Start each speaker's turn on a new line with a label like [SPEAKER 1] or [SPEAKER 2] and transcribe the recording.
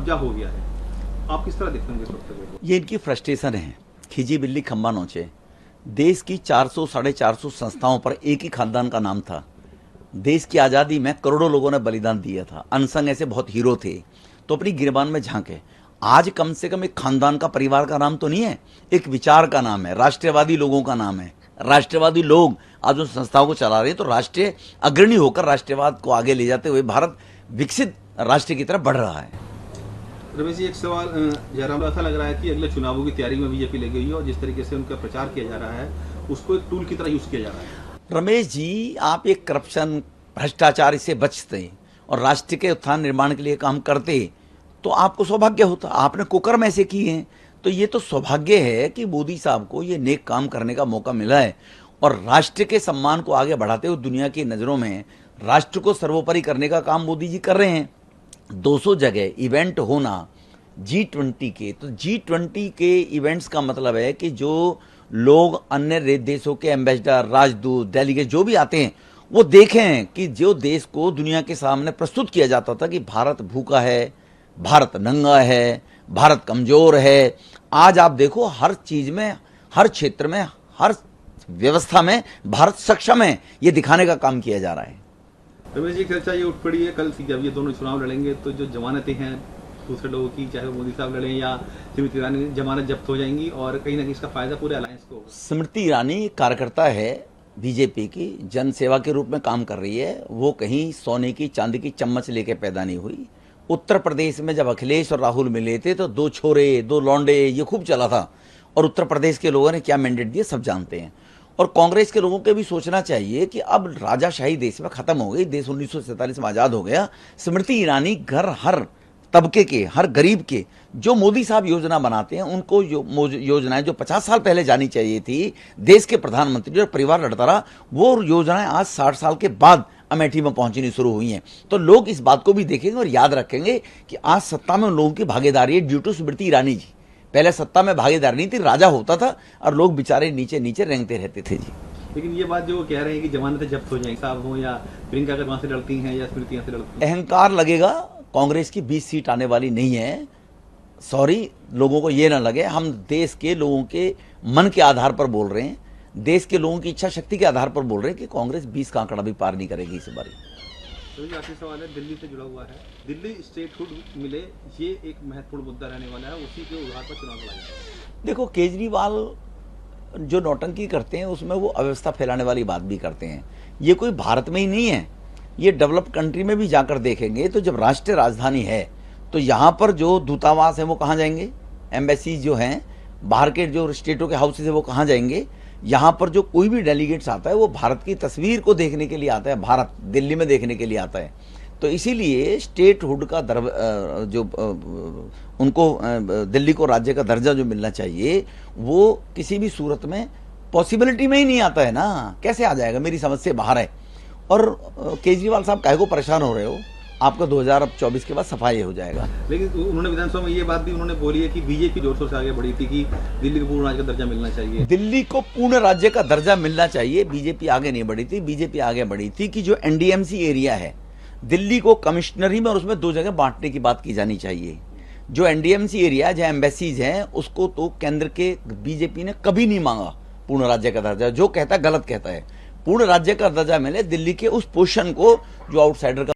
[SPEAKER 1] कब्जा हो गया है। आप किस तरह देखते हैं इस वक्तव्य को?
[SPEAKER 2] ये इनकी फ्रस्ट्रेशन है, खिजी बिल्ली खंबा नोचे। देश की 400 साढ़े 400 संस्थाओं पर एक ही खानदान का नाम था। देश की आज़ादी में करोड़ों लोगों ने बलिदान दिया था, अनसंग ऐसे बहुत हीरो थे। तो अपनी गिरबान में झांके। आज कम से कम एक खानदान का, परिवार का नाम तो नहीं है, एक विचार का नाम है, राष्ट्रवादी लोगों का नाम है। राष्ट्रवादी लोग आज उन संस्थाओं को चला रहे हैं। तो राष्ट्रीय अग्रणी होकर राष्ट्रवाद को आगे ले जाते हुए भारत विकसित राष्ट्र की तरफ बढ़ रहा है।
[SPEAKER 1] रमेश जी, एक सवाल, जयराम, ऐसा लग रहा है कि अगले चुनावों की तैयारी में बीजेपी लगी हुई है और जिस तरीके से उनका प्रचार किया जा रहा है उसको एक टूल की तरह यूज किया जा रहा है।
[SPEAKER 2] रमेश जी, आप एक करप्शन, भ्रष्टाचार इससे बचते और राष्ट्र के उत्थान निर्माण के लिए काम करते तो आपको सौभाग्य होता। आपने कुकर्म ऐसे किए हैं, तो ये तो सौभाग्य है कि मोदी साहब को ये नेक काम करने का मौका मिला है और राष्ट्र के सम्मान को आगे बढ़ाते हुए दुनिया की नज़रों में राष्ट्र को सर्वोपरि करने का काम मोदी जी कर रहे हैं। 200 जगह इवेंट होना G20 के, तो G20 के इवेंट्स का मतलब है कि जो लोग अन्य देशों के एम्बेसडर, राजदूत, डेलीगेट जो भी आते हैं वो देखें कि जो देश को दुनिया के सामने प्रस्तुत किया जाता था कि भारत भूखा है, भारत नंगा है, भारत कमजोर है, आज आप देखो हर चीज में, हर क्षेत्र में, हर व्यवस्था में भारत सक्षम है, ये दिखाने का काम किया जा रहा है।
[SPEAKER 1] रमेश जी, चर्चा ये उठ पड़ी है कल जब ये दोनों चुनाव लड़ेंगे तो जो जमानतें हैं दूसरे लोगों की, चाहे मोदी साहब लड़ें या स्मृति ईरानी, जमानत जब्त हो जाएंगी और कहीं ना कहीं इसका फायदा पूरे अलायंस को।
[SPEAKER 2] स्मृति ईरानी कार्यकर्ता है बीजेपी की, जन सेवा के रूप में काम कर रही है। वो कहीं सोने की चांदी की चम्मच लेके पैदा नहीं हुई। उत्तर प्रदेश में जब अखिलेश और राहुल मिले थे तो 2 छोरे 2 लौंडे ये खूब चला था और उत्तर प्रदेश के लोगों ने क्या मैंडेट दिया सब जानते हैं। और कांग्रेस के लोगों को भी सोचना चाहिए कि अब राजाशाही देश में खत्म हो गई, देश 1947 में आज़ाद हो गया। स्मृति ईरानी घर हर तबके के, हर गरीब के, जो मोदी साहब योजना बनाते हैं उनको योजनाएं जो 50 साल पहले जानी चाहिए थी, देश के प्रधानमंत्री और परिवार लड़ता रहा, वो योजनाएं आज 60 साल के बाद अमेठी में पहुंचनी शुरू हुई हैं। तो लोग इस बात को भी देखेंगे और याद रखेंगे कि आज सत्ता में उन लोगों की भागीदारी है ड्यू टू स्मृति ईरानी जी। पहले सत्ता में भागीदार नहीं थी, राजा होता था और लोग बेचारे नीचे नीचे रेंगते रहते थे जी।
[SPEAKER 1] लेकिन ये बात जो कह रहे हैं कि जमानतें जब्त हो जाएंगी, साहब हो या प्रियंका अगर वहां से लड़ती हैं या स्मृति यहाँ से लड़ती हैं,
[SPEAKER 2] अहंकार लगेगा। कांग्रेस की 20 सीट आने वाली नहीं है। सॉरी, लोगों को ये ना लगे, हम देश के लोगों के मन के आधार पर बोल रहे हैं, देश के लोगों की इच्छा शक्ति के आधार पर बोल रहे हैं कि कांग्रेस 20 का आंकड़ा भी पार नहीं करेगी इस बार।
[SPEAKER 1] तो ये आखिरी सवाल है, दिल्ली से जुड़ा हुआ है। दिल्ली स्टेटहुड मिले, ये एक महत्वपूर्ण मुद्दा रहने वाला है, उसी के आधार पर चुनाव लड़ा जाएगा।
[SPEAKER 2] देखो, केजरीवाल जो नौटंकी करते हैं उसमें वो अव्यवस्था फैलाने वाली बात भी करते हैं। ये कोई भारत में ही नहीं है, ये डेवलप्ड कंट्री में भी जाकर देखेंगे तो जब राष्ट्रीय राजधानी है तो यहाँ पर जो दूतावास है वो कहाँ जाएंगे, एम्बेसीज जो हैं, बाहर के जो स्टेटों के हाउसेज है वो कहाँ जाएंगे। यहाँ पर जो कोई भी डेलीगेट्स आता है वो भारत की तस्वीर को देखने के लिए आता है, भारत दिल्ली में देखने के लिए आता है। तो इसीलिए स्टेटहुड का जो उनको दिल्ली को राज्य का दर्जा जो मिलना चाहिए वो किसी भी सूरत में पॉसिबिलिटी में ही नहीं आता है ना। कैसे आ जाएगा, मेरी समझ से बाहर है। और केजरीवाल साहब काहे को परेशान हो रहे हो, आपका 2024 के बाद सफाई हो जाएगा।
[SPEAKER 1] लेकिन उन्होंने विधानसभा में ये बात भी उन्होंने बोली है कि बीजेपी जोर शोर से आगे बढ़ी थी कि दिल्ली को पूर्ण राज्य का दर्जा मिलना चाहिए।
[SPEAKER 2] दिल्ली को पूर्ण राज्य का दर्जा मिलना चाहिए, बीजेपी आगे नहीं बढ़ी थी। बीजेपी आगे बढ़ी थी कि जो एनडीएमसी एरिया है, दिल्ली को कमिश्नरी में और उसमें 2 जगह बांटने की बात की जानी चाहिए। जो एनडीएमसी एरिया जहाँ एम्बेसीज हैं उसको तो केंद्र के बीजेपी ने कभी नहीं मांगा पूर्ण राज्य का दर्जा। जो कहता है गलत कहता है। पूर्ण राज्य का दर्जा मिले, दिल्ली के उस पोजीशन को जो आउटसाइडर का